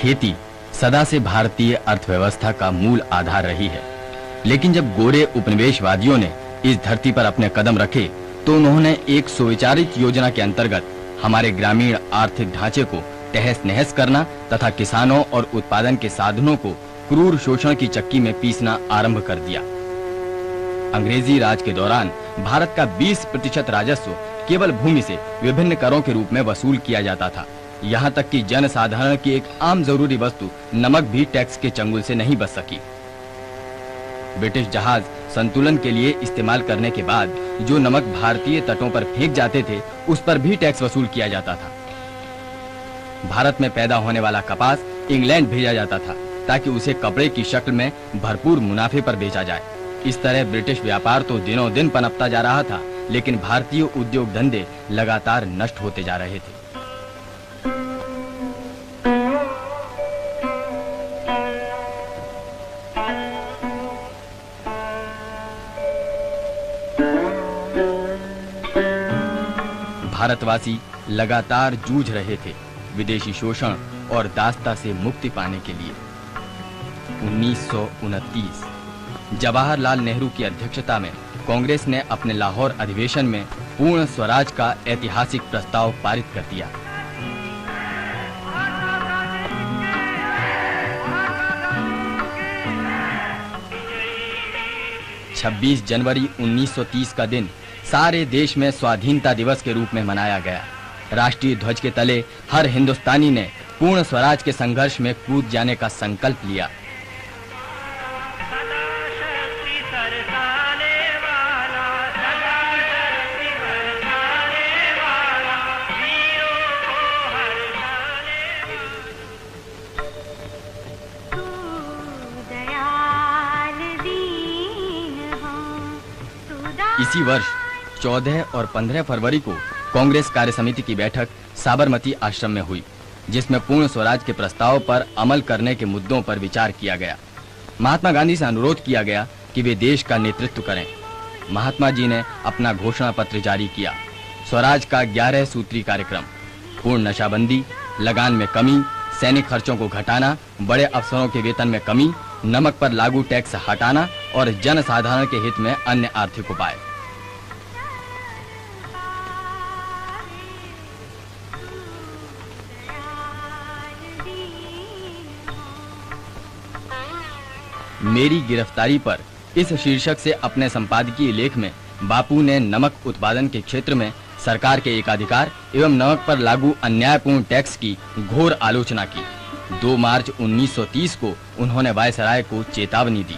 खेती सदा से भारतीय अर्थव्यवस्था का मूल आधार रही है, लेकिन जब गोरे उपनिवेशवादियों ने इस धरती पर अपने कदम रखे तो उन्होंने एक सुविचारित योजना के अंतर्गत हमारे ग्रामीण आर्थिक ढांचे को तहस नहस करना तथा किसानों और उत्पादन के साधनों को क्रूर शोषण की चक्की में पीसना आरंभ कर दिया। अंग्रेजी राज के दौरान भारत का 20% राजस्व केवल भूमि से विभिन्न करों के रूप में वसूल किया जाता था। यहाँ तक कि जनसाधारण की एक आम जरूरी वस्तु नमक भी टैक्स के चंगुल से नहीं बच सकी। ब्रिटिश जहाज संतुलन के लिए इस्तेमाल करने के बाद जो नमक भारतीय तटों पर फेंक जाते थे, उस पर भी टैक्स वसूल किया जाता था। भारत में पैदा होने वाला कपास इंग्लैंड भेजा जाता था ताकि उसे कपड़े की शक्ल में भरपूर मुनाफे पर बेचा जाए। इस तरह ब्रिटिश व्यापार तो दिनों दिन पनपता जा रहा था, लेकिन भारतीय उद्योग धंधे लगातार नष्ट होते जा रहे थे। भारतवासी लगातार जूझ रहे थे विदेशी शोषण और दासता से मुक्ति पाने के लिए। 1929 जवाहरलाल नेहरू की अध्यक्षता में कांग्रेस ने अपने लाहौर अधिवेशन में पूर्ण स्वराज का ऐतिहासिक प्रस्ताव पारित कर दिया। छब्बीस जनवरी 1930 का दिन सारे देश में स्वाधीनता दिवस के रूप में मनाया गया। राष्ट्रीय ध्वज के तले हर हिंदुस्तानी ने पूर्ण स्वराज के संघर्ष में कूद जाने का संकल्प लिया। इसी वर्ष 14 और 15 फरवरी को कांग्रेस कार्य समिति की बैठक साबरमती आश्रम में हुई, जिसमें पूर्ण स्वराज के प्रस्ताव पर अमल करने के मुद्दों पर विचार किया गया। महात्मा गांधी से अनुरोध किया गया कि वे देश का नेतृत्व करें। महात्मा जी ने अपना घोषणा पत्र जारी किया। स्वराज का 11 सूत्री कार्यक्रम, पूर्ण नशाबंदी, लगान में कमी, सैनिक खर्चों को घटाना, बड़े अफसरों के वेतन में कमी, नमक पर लागू टैक्स हटाना और जनसाधारण के हित में अन्य आर्थिक उपाय। मेरी गिरफ्तारी पर इस शीर्षक से अपने संपादकीय लेख में बापू ने नमक उत्पादन के क्षेत्र में सरकार के एकाधिकार एवं नमक पर लागू अन्यायपूर्ण टैक्स की घोर आलोचना की। 2 मार्च 1930 को उन्होंने वायसराय को चेतावनी दी।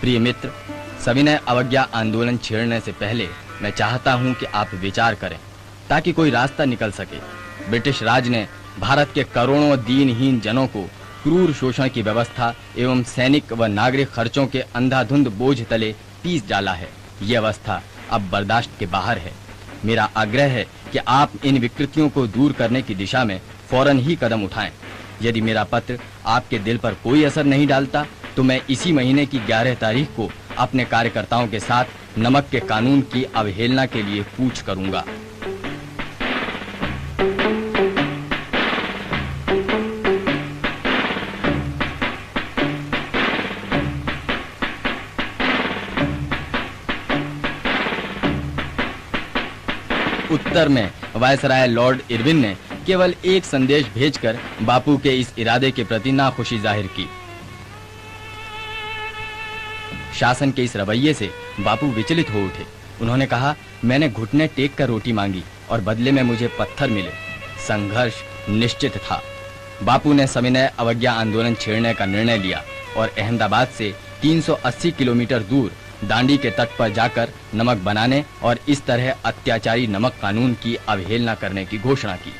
प्रिय मित्र, सविनय अवज्ञा आंदोलन छेड़ने से पहले मैं चाहता हूं कि आप विचार करें ताकि कोई रास्ता निकल सके। ब्रिटिश राज ने भारत के करोड़ों दीनहीन जनों को क्रूर शोषण की व्यवस्था एवं सैनिक व नागरिक खर्चों के अंधाधुंध बोझ तले पीस डाला है। ये अवस्था अब बर्दाश्त के बाहर है। मेरा आग्रह है कि आप इन विकृतियों को दूर करने की दिशा में फौरन ही कदम उठाएं। यदि मेरा पत्र आपके दिल पर कोई असर नहीं डालता तो मैं इसी महीने की 11 तारीख को अपने कार्यकर्ताओं के साथ नमक के कानून की अवहेलना के लिए कूच करूंगा। उत्तर में वायसराय लॉर्ड इरविन ने केवल एक संदेश भेजकर बापू के इस इरादे के प्रति नाखुशी जाहिर की। शासन के इस रवैये से बापू विचलित हो उठे। उन्होंने कहा, मैंने घुटने टेक कर रोटी मांगी और बदले में मुझे पत्थर मिले। संघर्ष निश्चित था। बापू ने सविनय अवज्ञा आंदोलन छेड़ने का निर्णय लिया और अहमदाबाद से 380 किलोमीटर दूर दांडी के तट पर जाकर नमक बनाने और इस तरह अत्याचारी नमक कानून की अवहेलना करने की घोषणा की।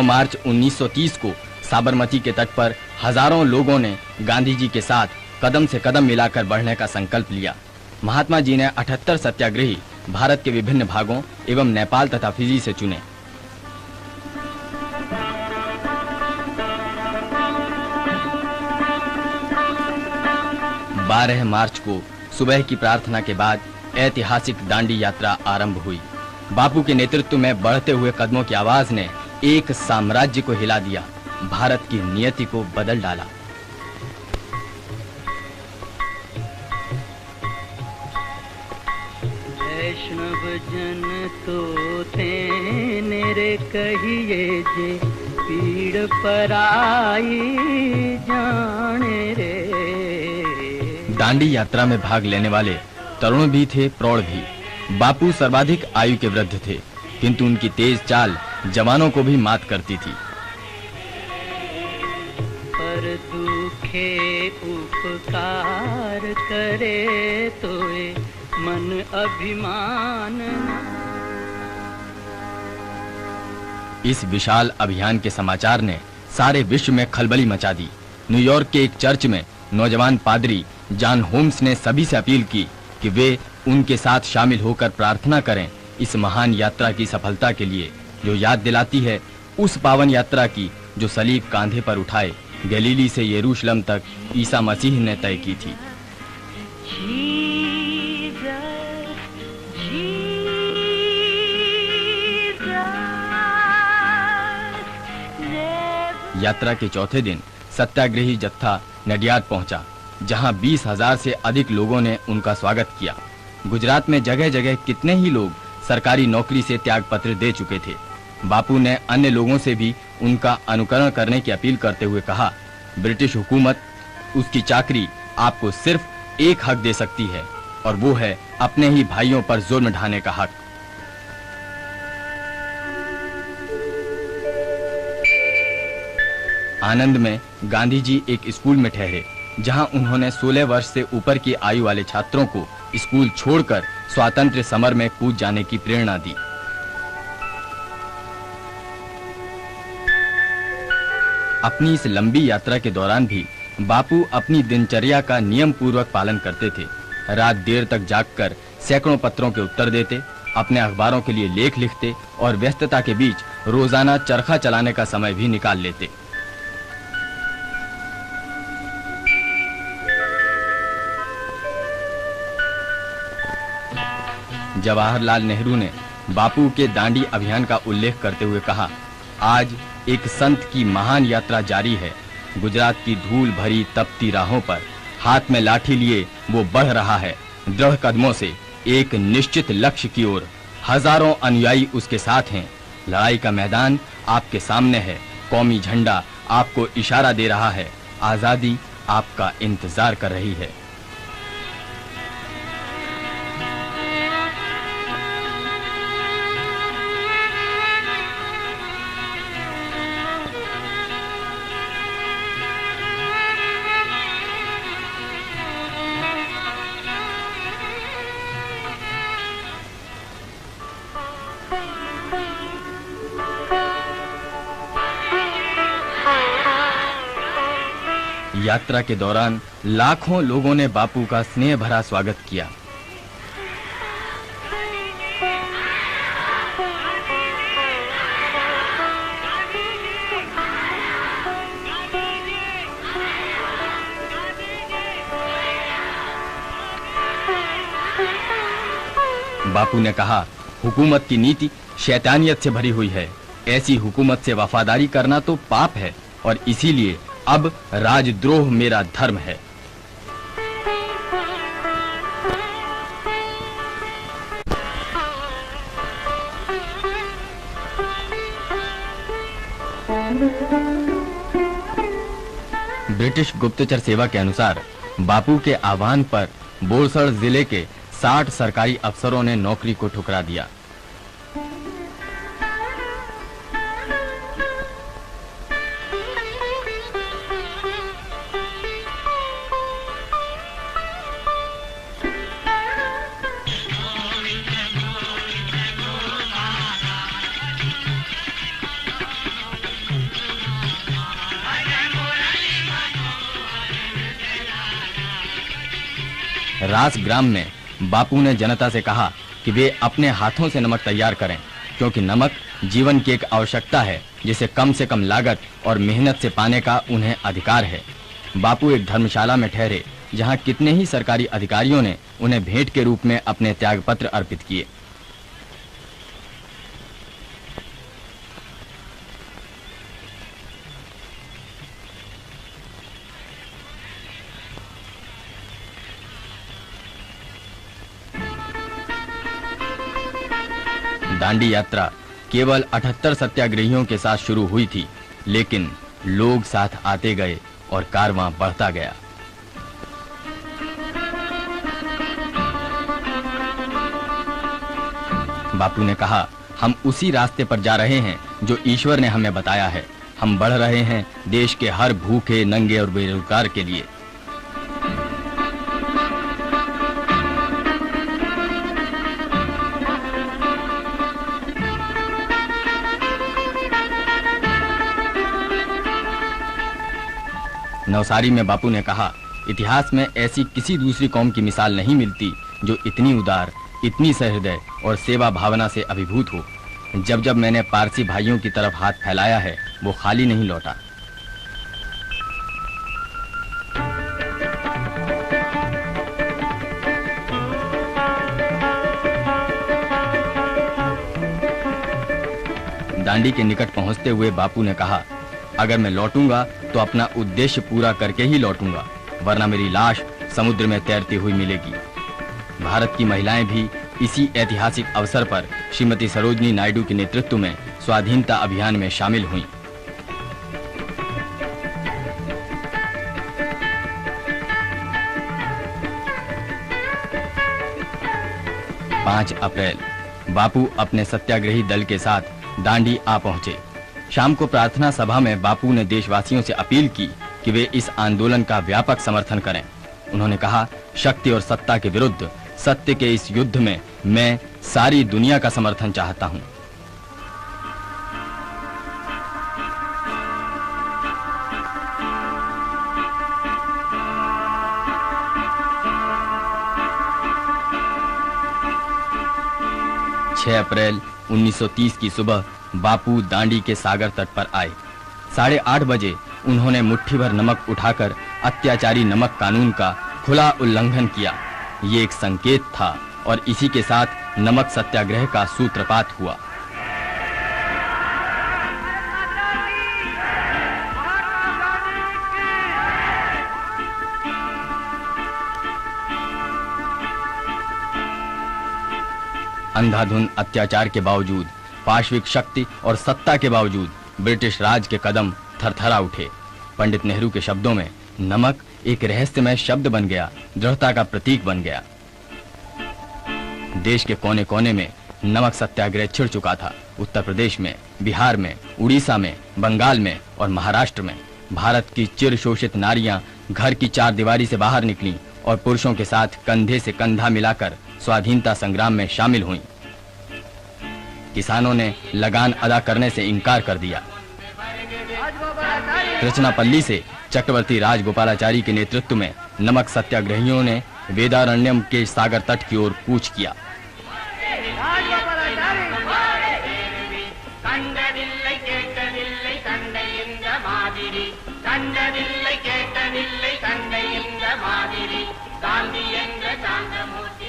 मार्च 1930 को साबरमती के तट पर हजारों लोगों ने गांधी जी के साथ कदम से कदम मिलाकर बढ़ने का संकल्प लिया। महात्मा जी ने 78 सत्याग्रही भारत के विभिन्न भागों एवं नेपाल तथा फिजी से चुने। बारह मार्च को सुबह की प्रार्थना के बाद ऐतिहासिक दांडी यात्रा आरंभ हुई। बापू के नेतृत्व में बढ़ते हुए कदमों की आवाज ने एक साम्राज्य को हिला दिया, भारत की नियति को बदल डाला। वैष्णव जन तो तेरे कहिए जे पीड़ पराई जाने रे। दांडी यात्रा में भाग लेने वाले तरुण भी थे, प्रौढ़ भी। बापू सर्वाधिक आयु के वृद्ध थे, किंतु उनकी तेज चाल जवानों को भी मात करती थी। पर दुखे उपकार करे तोए मन अभिमान। इस विशाल अभियान के समाचार ने सारे विश्व में खलबली मचा दी। न्यूयॉर्क के एक चर्च में नौजवान पादरी जॉन होम्स ने सभी से अपील की कि वे उनके साथ शामिल होकर प्रार्थना करें इस महान यात्रा की सफलता के लिए, जो याद दिलाती है उस पावन यात्रा की जो सलीब कांधे पर उठाए गलीली से यरूशलेम तक ईसा मसीह ने तय की थी। यात्रा के चौथे दिन सत्याग्रही जत्था नडियाद पहुंचा, जहां 20,000 से अधिक लोगों ने उनका स्वागत किया। गुजरात में जगह-जगह कितने ही लोग सरकारी नौकरी से त्यागपत्र दे चुके थे। बापू ने अन्य लोगों से भी उनका अनुकरण करने की अपील करते हुए कहा, ब्रिटिश हुकूमत उसकी चाकरी आपको सिर्फ एक हक दे सकती है, और वो है अपने ही भाइयों पर जुल्म ढाने का हक। आनंद में गांधी जी एक स्कूल में ठहरे, जहां उन्होंने 16 वर्ष से ऊपर की आयु वाले छात्रों को स्कूल छोड़कर स्वातंत्र्य समर में कूद जाने की प्रेरणा दी। अपनी इस लंबी यात्रा के दौरान भी बापू अपनी दिनचर्या का नियम पूर्वक पालन करते थे। रात देर तक जागकर सैकड़ों पत्रों के उत्तर देते, अपने अखबारों के लिए लेख लिखते और व्यस्तता के बीच रोजाना चरखा चलाने का समय भी निकाल लेते। जवाहरलाल नेहरू ने बापू के दांडी अभियान का उल्लेख करते हुए कहा, आज एक संत की महान यात्रा जारी है। गुजरात की धूल भरी तपती राहों पर हाथ में लाठी लिए वो बढ़ रहा है, दृढ़ कदमों से एक निश्चित लक्ष्य की ओर। हजारों अनुयायी उसके साथ हैं। लड़ाई का मैदान आपके सामने है, कौमी झंडा आपको इशारा दे रहा है, आजादी आपका इंतजार कर रही है। यात्रा के दौरान लाखों लोगों ने बापू का स्नेह भरा स्वागत किया। बापू ने कहा, हुकूमत की नीति शैतानियत से भरी हुई है। ऐसी हुकूमत से वफादारी करना तो पाप है, और इसीलिए अब राजद्रोह मेरा धर्म है। ब्रिटिश गुप्तचर सेवा के अनुसार बापू के आह्वान पर बोरसड़ जिले के 60 सरकारी अफसरों ने नौकरी को ठुकरा दिया। रास ग्राम में बापू ने जनता से कहा, कि वे अपने हाथों से नमक तैयार करें, क्योंकि नमक जीवन की एक आवश्यकता है जिसे कम से कम लागत और मेहनत से पाने का उन्हें अधिकार है। बापू एक धर्मशाला में ठहरे, जहां कितने ही सरकारी अधिकारियों ने उन्हें भेंट के रूप में अपने त्यागपत्र अर्पित किए। दांडी यात्रा केवल 78 सत्याग्रहियों के साथ शुरू हुई थी, लेकिन लोग साथ आते गए और कारवां बढ़ता गया। बापू ने कहा, हम उसी रास्ते पर जा रहे हैं जो ईश्वर ने हमें बताया है। हम बढ़ रहे हैं देश के हर भूखे, नंगे और बेरोजगार के लिए। नवसारी में बापू ने कहा, इतिहास में ऐसी किसी दूसरी कौम की मिसाल नहीं मिलती जो इतनी उदार, इतनी सहृदय और सेवा भावना से अभिभूत हो। जब जब मैंने पारसी भाइयों की तरफ हाथ फैलाया है, वो खाली नहीं लौटा। दांडी के निकट पहुंचते हुए बापू ने कहा, अगर मैं लौटूंगा तो अपना उद्देश्य पूरा करके ही लौटूंगा, वरना मेरी लाश समुद्र में तैरती हुई मिलेगी। भारत की महिलाएं भी इसी ऐतिहासिक अवसर पर श्रीमती सरोजनी नायडू के नेतृत्व में स्वाधीनता अभियान में शामिल हुईं। 5 अप्रैल बापू अपने सत्याग्रही दल के साथ दांडी आ पहुंचे। शाम को प्रार्थना सभा में बापू ने देशवासियों से अपील की कि वे इस आंदोलन का व्यापक समर्थन करें। उन्होंने कहा, शक्ति और सत्ता के विरुद्ध सत्य के इस युद्ध में मैं सारी दुनिया का समर्थन चाहता हूं। अप्रैल 1930 की सुबह बापू दांडी के सागर तट पर आए। 8:30 बजे उन्होंने मुट्ठी भर नमक उठाकर अत्याचारी नमक कानून का खुला उल्लंघन किया। ये एक संकेत था और इसी के साथ नमक सत्याग्रह का सूत्रपात हुआ। अंधाधुंध अत्याचार के बावजूद, पाशविक शक्ति और सत्ता के बावजूद ब्रिटिश राज के कदम थरथरा उठे। पंडित नेहरू के शब्दों में नमक एक रहस्यमय शब्द बन गया, दृढ़ता का प्रतीक बन गया। देश के कोने कोने में नमक सत्याग्रह छिड़ चुका था। उत्तर प्रदेश में, बिहार में, उड़ीसा में, बंगाल में और महाराष्ट्र में भारत की चिर शोषित नारियां घर की चार दीवारी से बाहर निकलीं और पुरुषों के साथ कंधे से कंधा मिलाकर स्वाधीनता संग्राम में शामिल हुईं। किसानों ने लगान अदा करने से इनकार कर दिया। रचनापल्ली से चक्रवर्ती राजगोपालाचारी के नेतृत्व में नमक सत्याग्रहियों ने वेदारण्यम के सागर तट की ओर कूच किया।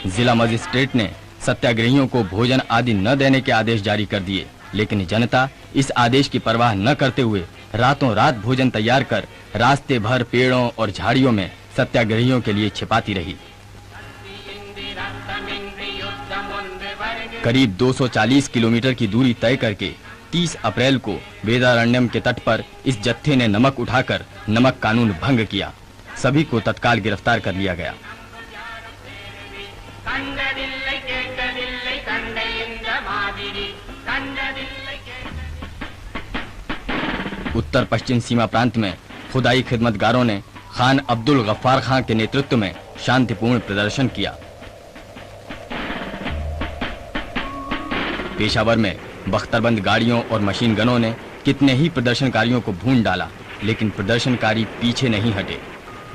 जिला मजिस्ट्रेट ने सत्याग्रहियों को भोजन आदि न देने के आदेश जारी कर दिए, लेकिन जनता इस आदेश की परवाह न करते हुए रातों रात भोजन तैयार कर रास्ते भर पेड़ों और झाड़ियों में सत्याग्रहियों के लिए छिपाती रही। करीब 240 किलोमीटर की दूरी तय करके 30 अप्रैल को वेदारण्यम के तट पर इस जत्थे ने नमक उठाकर नमक कानून भंग किया। सभी को तत्काल गिरफ्तार कर लिया गया। उत्तर पश्चिम सीमा प्रांत में खुदाई खिदमतगारों ने खान अब्दुल गफ्फार खान के नेतृत्व में शांतिपूर्ण प्रदर्शन किया। पेशावर में बख्तरबंद गाड़ियों और मशीन गनों ने कितने ही प्रदर्शनकारियों को भून डाला, लेकिन प्रदर्शनकारी पीछे नहीं हटे।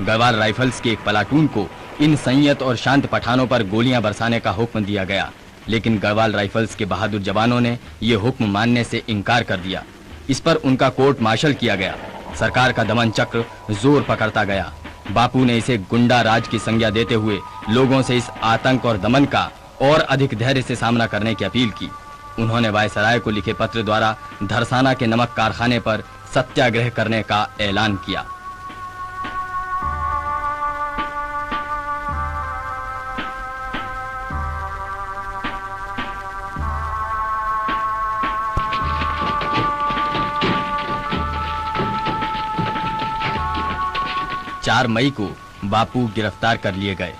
गढ़वाल राइफल्स के एक प्लाटून को इन संयत और शांत पठानों पर गोलियां बरसाने का हुक्म दिया गया, लेकिन गढ़वाल राइफल्स के बहादुर जवानों ने ये हुक्म मानने से इनकार कर दिया। इस पर उनका कोर्ट मार्शल किया गया। सरकार का दमन चक्र जोर पकड़ता गया। बापू ने इसे गुंडा राज की संज्ञा देते हुए लोगों से इस आतंक और दमन का और अधिक धैर्य से सामना करने की अपील की। उन्होंने वायसराय को लिखे पत्र द्वारा धरसाना के नमक कारखाने पर सत्याग्रह करने का ऐलान किया। चार मई को बापू गिरफ्तार कर लिए गए।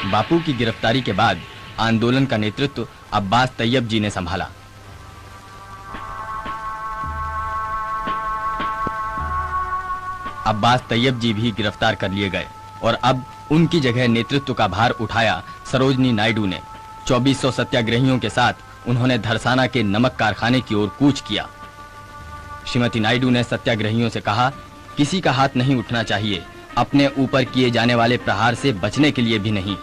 बापू की गिरफ्तारी के बाद आंदोलन का नेतृत्व अब्बास तैयब जी ने संभाला। अब्बास तैयब जी भी गिरफ्तार कर लिए गए और अब उनकी जगह नेतृत्व का भार उठाया सरोजनी नायडू ने। 2400 सत्याग्रहियों के साथ उन्होंने धरसाना के नमक कारखाने की ओर कूच किया। श्रीमती नायडू ने सत्याग्रहियों से कहा, किसी का हाथ नहीं उठना चाहिए, अपने ऊपर किए जाने वाले प्रहार से बचने के लिए भी नहीं।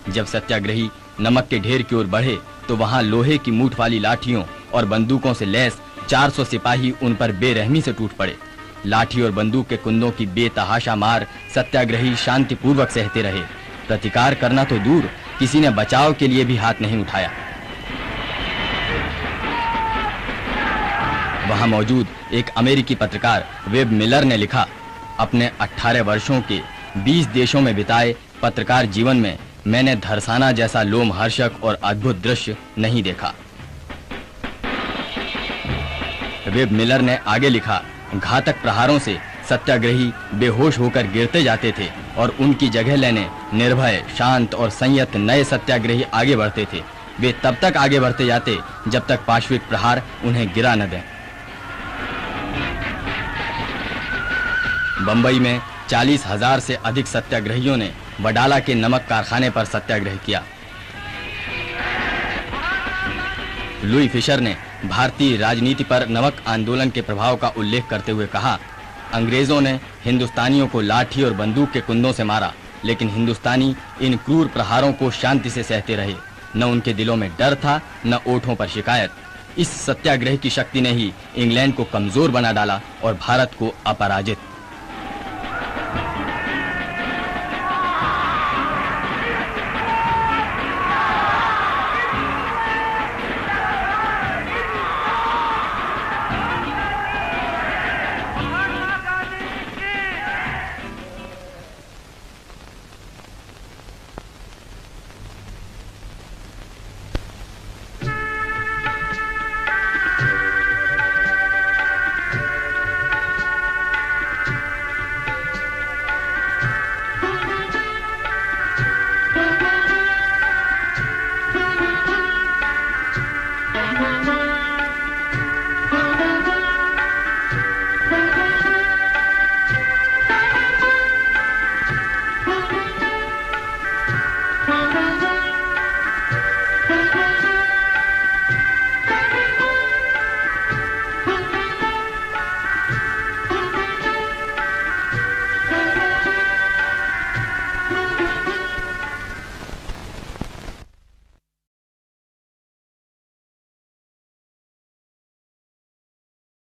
जब सत्याग्रही नमक के ढेर की ओर बढ़े तो वहां लोहे की मूठ वाली लाठियों और बंदूकों से लैस 400 सिपाही उन पर बेरहमी से टूट पड़े। लाठी और बंदूक के कुंदों की बेतहाशा मार सत्याग्रही शांतिपूर्वक सहते रहे। प्रतिकार करना तो दूर, किसी ने बचाव के लिए भी हाथ नहीं उठाया। वहां मौजूद एक अमेरिकी पत्रकार वेब मिलर ने लिखा, अपने 18 वर्षों के 20 देशों में बिताए पत्रकार जीवन में मैंने धरसाना जैसा लोमहर्षक और अद्भुत दृश्य नहीं देखा। वेब मिलर ने आगे लिखा, घातक प्रहारों से सत्याग्रही बेहोश होकर गिरते जाते थे और उनकी जगह लेने निर्भय, शांत और संयत नए सत्याग्रही आगे बढ़ते थे। वे तब तक आगे बढ़ते जाते जब तक पाशविक प्रहार उन्हें गिरा न दें। बंबई में 40,000 से अधिक सत्याग्रहियों ने वडाला के नमक कारखाने पर सत्याग्रह किया। लुई फिशर ने भारतीय राजनीति पर नमक आंदोलन के प्रभाव का उल्लेख करते हुए कहा, अंग्रेजों ने हिंदुस्तानियों को लाठी और बंदूक के कुंदों से मारा, लेकिन हिंदुस्तानी इन क्रूर प्रहारों को शांति से सहते रहे। न उनके दिलों में डर था, न ओठों पर शिकायत। इस सत्याग्रह की शक्ति ने ही इंग्लैंड को कमजोर बना डाला और भारत को अपराजित।